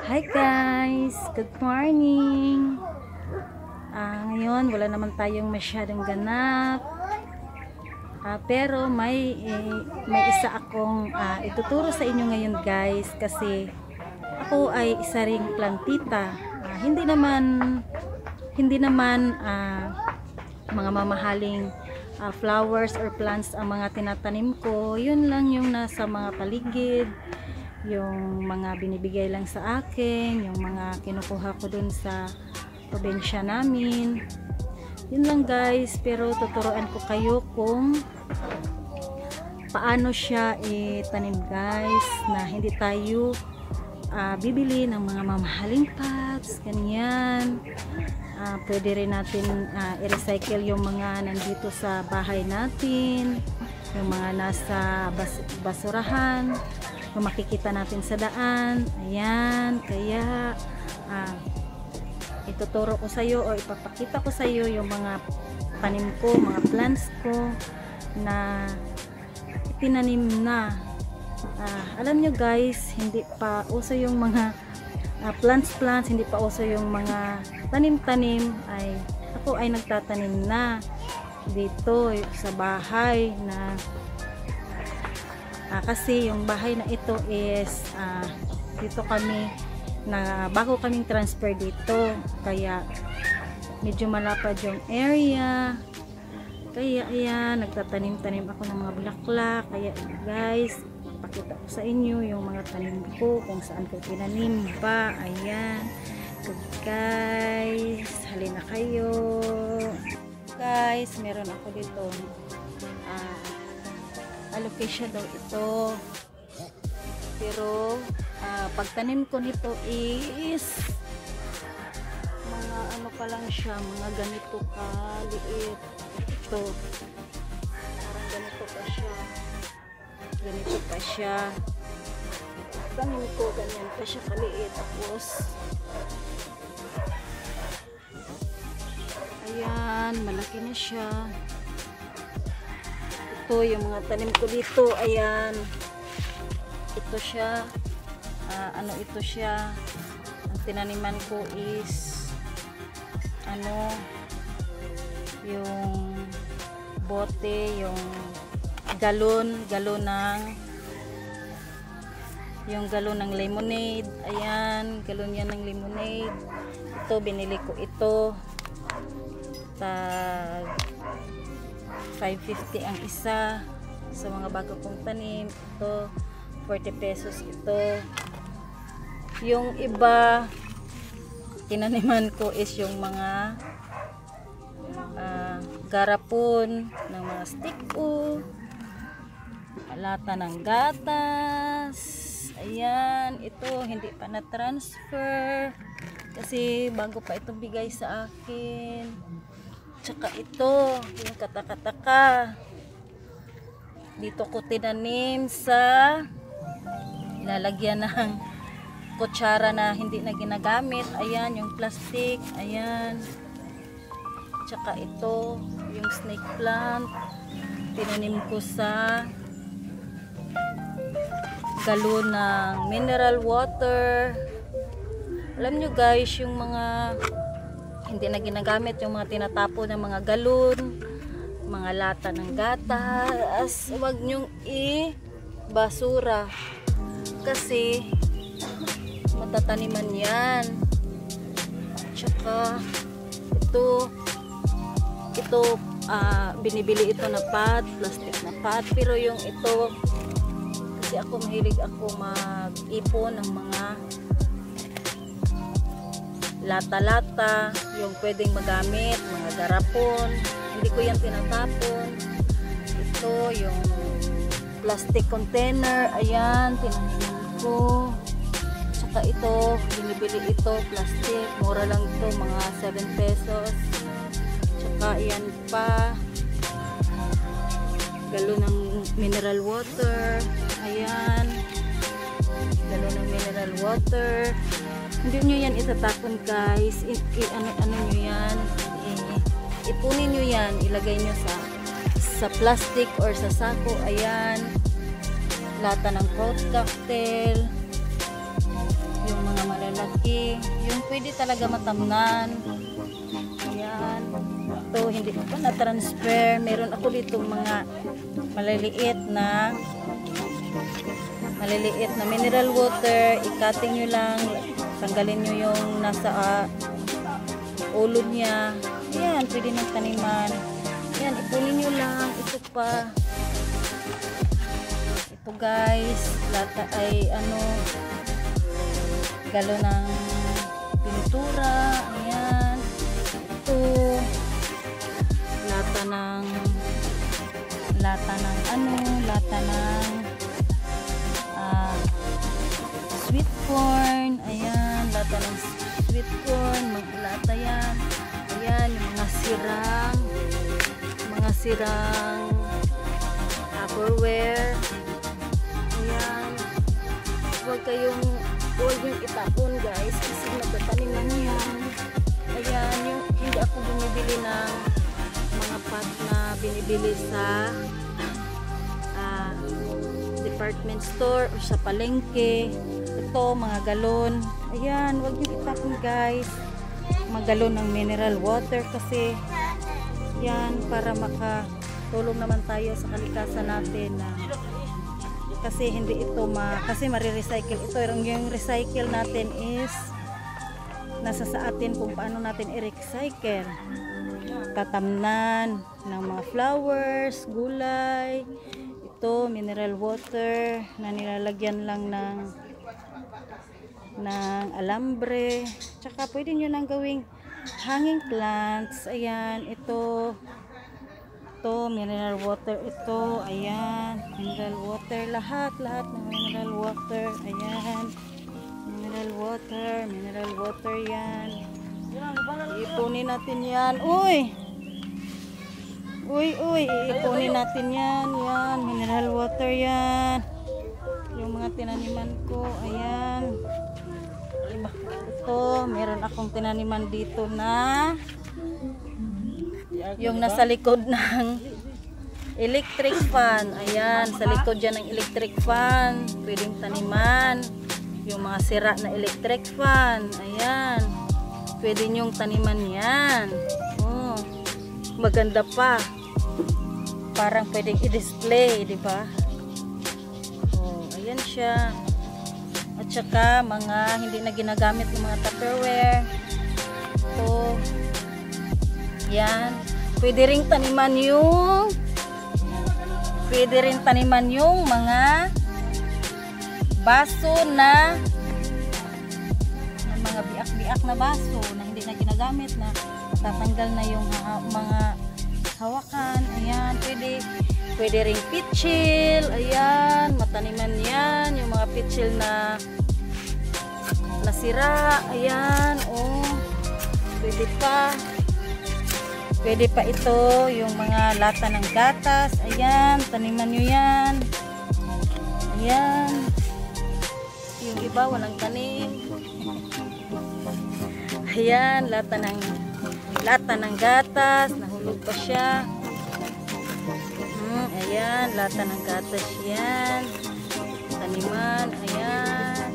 Hi guys! Good morning! Ngayon wala naman tayong masyadong ganap. Pero may isa akong ituturo sa inyo ngayon guys, kasi ako ay isa ring plantita. Hindi naman mga mamahaling flowers or plants ang mga tinatanim ko. Yun lang yung nasa mga paligid, yung mga binibigay lang sa akin, yung mga kinukuha ko dun sa probinsya namin. Yun lang guys, pero tuturuan ko kayo kung paano siya itanim guys, na hindi tayo bibili ng mga mamahaling pots, ganyan. Pwede rin natin i-recycle yung mga nandito sa bahay natin, yung mga nasa basurahan, kung makikita natin sa daan. Ayan, kaya ituturo ko sa iyo o ipapakita ko sa iyo yung mga tanim ko, mga plants ko na itinanim na. Alam nyo guys, hindi pa uso yung mga plants, hindi pa uso yung mga tanim-tanim. Ako ay nagtatanim na dito sa bahay na kasi yung bahay na ito is dito kami na bago kaming transfer dito, kaya medyo malapad yung area. Kaya ayan, nagtatanim-tanim ako ng mga bulaklak. Kaya guys, pakita ko sa inyo yung mga tanim ko, kung saan ko tinanim pa. Ayan, so guys, halina kayo guys. Meron ako dito alocasia daw ito, pero pagtanim ko nito is mga ano pa lang siya, mga ganito kaliit. Ito parang ganito pa siya, tanim ko ganyan pa siya kaliit. Tapos ayan, malaki na siya. Ito yung mga tanim ko dito. Ayan, ito siya. Ito siya. Ang tinaniman ko is yung bote, yung galon ng lemonade. Ayan, galon yan ng lemonade. Ito, binili ko ito tag 550 ang isa sa mga bago kong tanim. Ito 40 pesos ito. Yung iba tinaniman ko is yung mga garapon ng mga stick ko, lata ng gatas. Ayan, ito hindi pa na transfer kasi bago pa ito bigay sa akin. Tsaka ito, yung katakataka, dito ko tinanim sa lalagyan ng kutsara na hindi na ginagamit. Ayan, yung plastic. Ayan. Tsaka ito, yung snake plant, tinanim ko sa galon ng mineral water. Alam nyo guys, yung mga hindi na ginagamit, yung mga tinatapon ng mga galon, mga lata ng gatas, huwag nyong i-basura kasi matataniman yan. Tsaka ito binibili ito na pot, plastic na pot, pero yung ito kasi mahilig ako mag-ipon ng mga lata-lata, yung pwedeng magamit, mga garapon, hindi ko yan tinatapon. Ito yung plastic container. Ayan, tinanim ko. Tsaka ito, binibili ito plastic, mura lang ito, mga 7 pesos. Tsaka ayan pa, galon ng mineral water. Ayan, galon ng mineral water. Hindi nyo yan itatapon guys. Ano nyo yan, ipunin nyo yan, ilagay nyo sa plastic or sa sako. Ayan, lata ng fruit cocktail, yung mga palengke, yung pwede talaga matamnan. Ayan. Ito, hindi ko pa na-transfer. Meron ako dito mga maliliit na mineral water. I-cutting nyo lang, tanggalin nyo yung nasa ulo niya. Ayan, pwede ng taniman. Ayan, ipunin nyo lang. Ito pa. Ito guys, lata ay galon ng pintura. Ayan. Ito, lata ng sweet corn. Ayan, lata ng sweet corn, lata yan. Ayan, yung mga sirang Tupperware. Ayan, huwag yung itapon guys, kasi nagtatanim na yan. Ayan, yung hindi ako bumibili ng mga pot na binibili sa department store o sa palengke. Ito, mga galon. Ayan, huwag nyo itapon guys. Mga galon ng mineral water kasi yan, para makatulong naman tayo sa kalikasan natin kasi hindi ito kasi marirecycle ito. Yung recycle natin is nasa sa atin kung paano natin i-recycle. Tatamnan ng mga flowers, gulay. Ito, mineral water na nilalagyan lang ng alambre. Tsaka pwede nyo nang gawing hanging plants. Ayan, ito mineral water. Ito, ayan, mineral water. Lahat ng mineral water. Ayan, mineral water yan. Ipunin natin yan. Uy, ipunin natin yan. Yan, mineral water yan. Yung mga tinaniman ko, ayan. Ito, meron akong tinaniman dito na yung nasa likod ng electric fan. Ayan, sa likod dyan ng electric fan, pwedeng taniman. Yung mga sira na electric fan, ayan, pwede nyong taniman yan. Oh, maganda pa. Parang pwedeng i-display, di ba? Oh, ayan siya. At saka mga hindi na ginagamit ng mga Tupperware. Ito. Yan. Pwede ring taniman yung mga baso na mga biak-biak na baso na hindi na ginagamit, na tatanggal na yung mga hawakan. Ayan, pwede ring pitchil. Ayan, mataniman yan, yung mga pitchil na nasira. Ayan, oh, pwede pa ito, yung mga lata ng gatas. Ayan, taniman nyo yan. Ayan, yung iba walang tanim. Ayan, lata ng gatas, nahulog pa siya. Ayan, lata ng gatas yan. Taniman, ayan.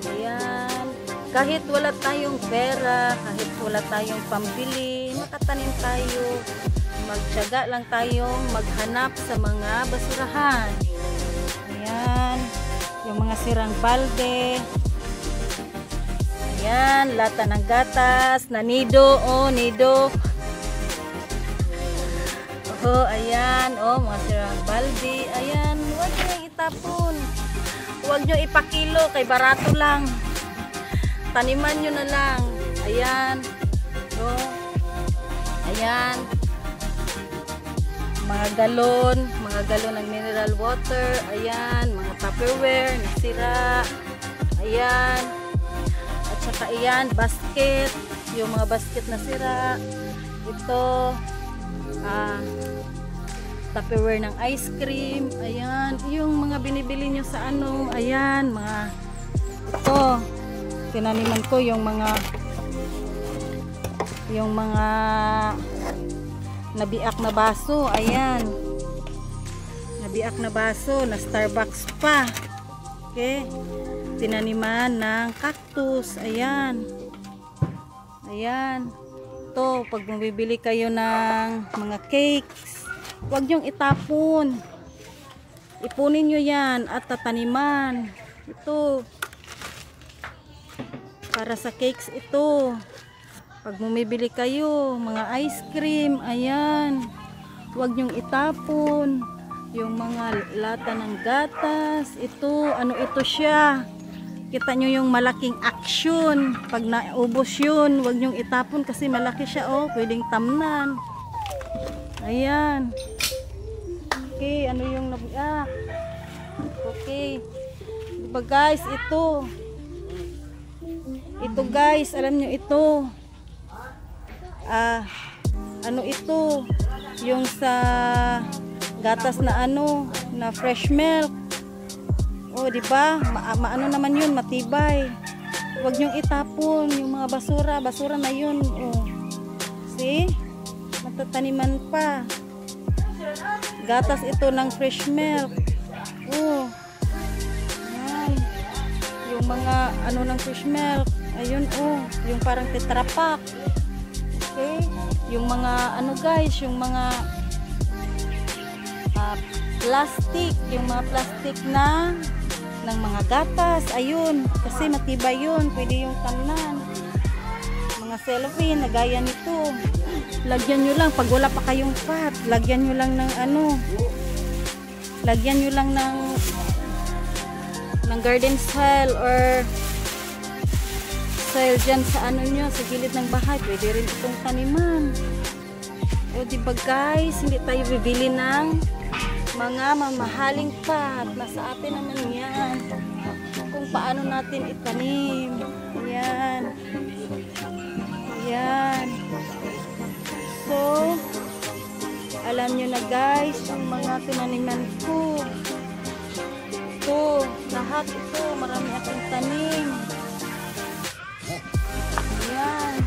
Ayan. Kahit wala tayong pera, kahit wala tayong pambili, makatanim tayo. Magtiyaga lang tayong maghanap sa mga basurahan. Ayan, yung mga sirang balde. Ayan, lata ng gatas na nido. Oh, nido. Oh, ayan. Oh, mga sirang balde. Ayan, huwag nyo itapon. Huwag nyo ipakilo, kay barato lang. Taniman nyo na lang. Ayan. Oh, ayan. Mga galon ng mineral water. Ayan, mga Tupperware nasira. Ayan. At saka ayan, basket. Yung mga basket na sira. Ito, Tupperware ng ice cream. Ayan, yung mga binibili nyo sa ano. Ayan, mga ito, tinaniman ko yung mga nabiak na baso. Ayan, nabiak na baso na Starbucks pa. Okay, tinaniman ng cactus. Ayan. Ayan. Ito, pag bumibili kayo ng mga cakes, huwag nyong itapon. Ipunin nyo yan at tataniman. Ito. Para sa cakes ito. Pag bumibili kayo, mga ice cream, ayan. Huwag nyong itapon. Yung mga lata ng gatas, ito, ano ito siya. Kita nyo yung malaking action. Pag naubos yun, huwag nyong itapon kasi malaki siya, oh. Pwedeng tamnan. Ayan. Okay, ano yung nabiyak? Okay. Diba guys, ito. Ito guys, alam nyo ito. Ano ito? Yung sa gatas na ano, na fresh milk. Oh, di ba? Maano naman 'yun, matibay. Huwag niyong itapon yung mga basura, basura na 'yun. Oh. See? Matataniman pa. Gatas ito ng fresh milk. Oh. Yan. Yung mga ano ng fresh milk, ayun oh, yung parang Tetra Pak. Okay? Yung mga ano guys, yung mga plastic, yung mga plastic na ng mga gatas, ayun, kasi matibay yun, pwede yung tamnan. Mga cellophane na gaya nito, lagyan nyo lang, pag wala pa kayong pot, lagyan nyo lang ng ano, lagyan nyo lang ng garden soil or soil dyan sa ano nyo, sa gilid ng bahay, pwede rin itong taniman. O diba guys, hindi tayo bibili ng mga mamahaling pot. Nasa atin naman yan kung paano natin itanim. Ayan. Ayan. So, alam nyo na guys, ang mga tinaniman ko. Ito, lahat ito, marami akong tanim. Ayan.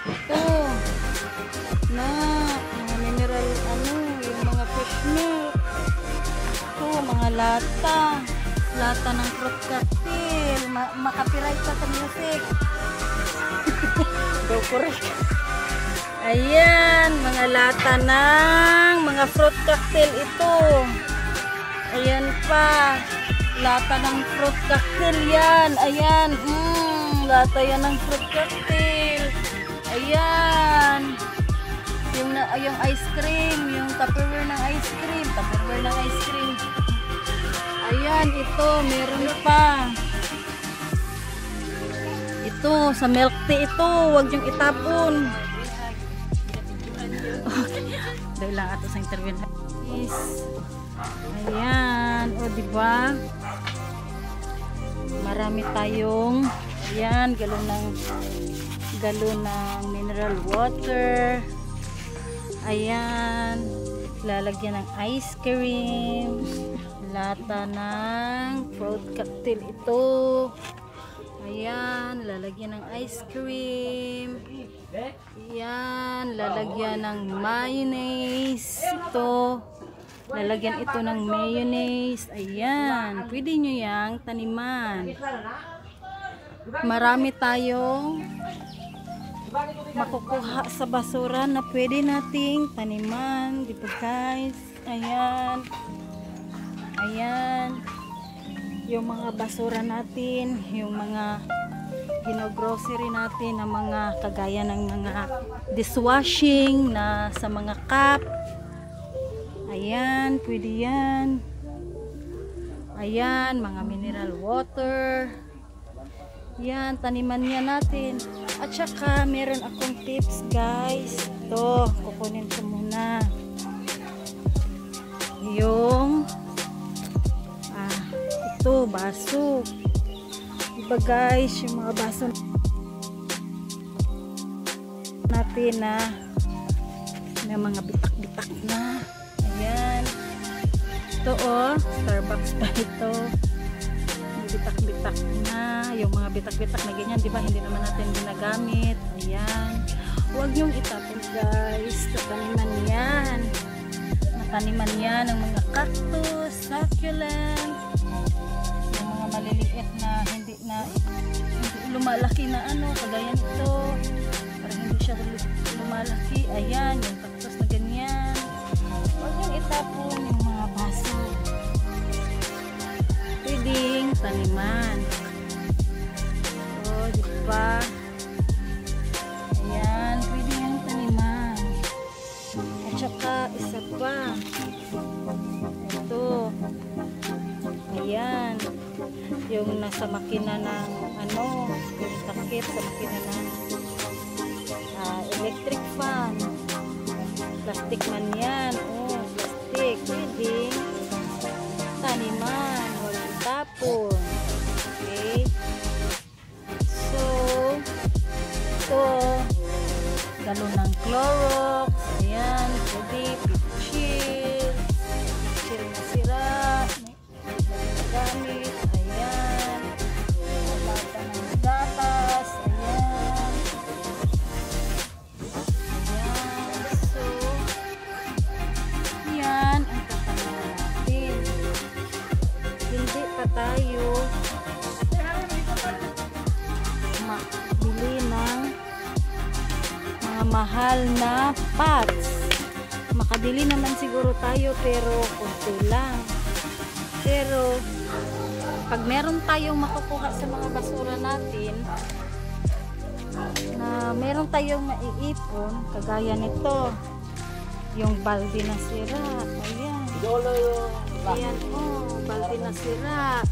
Ito, na mga mineral, ano, yung mga fish milk. Ito, mga lata ng fruit cocktail. Makapiright pa sa music. Go correct. Ayan, mga lata ng mga fruit cocktail ito. Ayan pa, lata ng fruit cocktail yan. Ayan, lata yan ng fruit cocktail. Ayan. Yung ice cream, yung tupperware ng ice cream, ayan, ito, meron pa. Ito, sa milk tea ito, huwag yung itapon. Okay, dahil lang ato sa interview. Ayan, o diba? Marami tayong, ayan, galon ng mineral water. Ayan, lalagyan ng ice cream, lata ng fruit cocktail ito. Ayan, lalagyan ng ice cream. Ayan, lalagyan ng mayonnaise ito. Lalagyan ito ng mayonnaise. Ayan, pwede nyo yang taniman. Marami tayong makukuha sa basura na pwede nating taniman, di ba guys? Ayan. Ayan. Yung mga basura natin, yung mga gino-grocery natin, na mga kagaya ng mga dishwashing na sa mga cup. Ayan, pwede yan. Ayan, mga mineral water. Yan, taniman niya natin. At saka, meron akong tips guys. Ito, kukunin ko muna. Yung, ito, baso. Diba guys, yung mga baso natin na may mga bitak-bitak na. Ayan. Ito oh, Starbucks pa ito. Bitak-bitak na, yung mga bitak-bitak na ganyan, di ba, hindi naman natin ginagamit. Ayan, huwag nyong itapon guys, tataniman yan, nataniman yan ng mga cactus, succulent, yung mga maliliit na hindi lumalaki na ano, kagaya nito. Parang hindi siya lumalaki. Ayan, yung cactus na ganyan. Huwag yung itapon yung mga baso. Pwedeng taniman. So, di ba? Ayan, pwede yung taniman. At saka, isa pa. Ito. Ayan. Yung nasa makina ng ano, yung takip sa makina ng electric fan. Plastic man yan. Oh, plastic. Pwede. Taniman. Huwag itapon. Okay. So, ito. Galon ng Clorox. Ayan. Pwede. Chill. Chill na sira. Gamit. Ayan. Lata ng gatas. Ayan. Ayan. So, yan ang tatanawan natin. Hindi pa tayo makabili ng mga mahal na pots. Makabili naman siguro tayo pero konti lang. Pero pag meron tayong makukuha sa mga basura natin na meron tayong maiipon, kagaya nito, yung balde na sira. Ayan. Ayan, oh, balde na sira.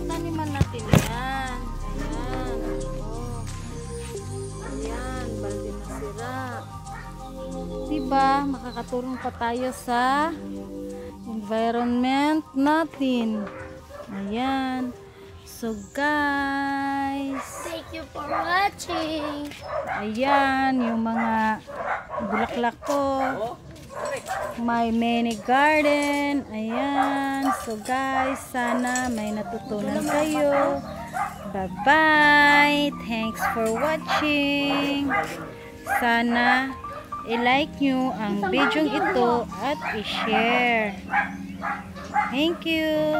Taniman natin yan. Ayan. Oh. Ayan, balde na sira. Diba, makakatulong pa tayo sa environment natin. Ayan. So guys, Thank you for watching. ayan yung mga bulaklak ko. My mini garden. Ayan. So guys, sana may natutunan kayo. Bye bye. Thanks for watching. Sana i-like nyo ang video ito at i-share. Thank you.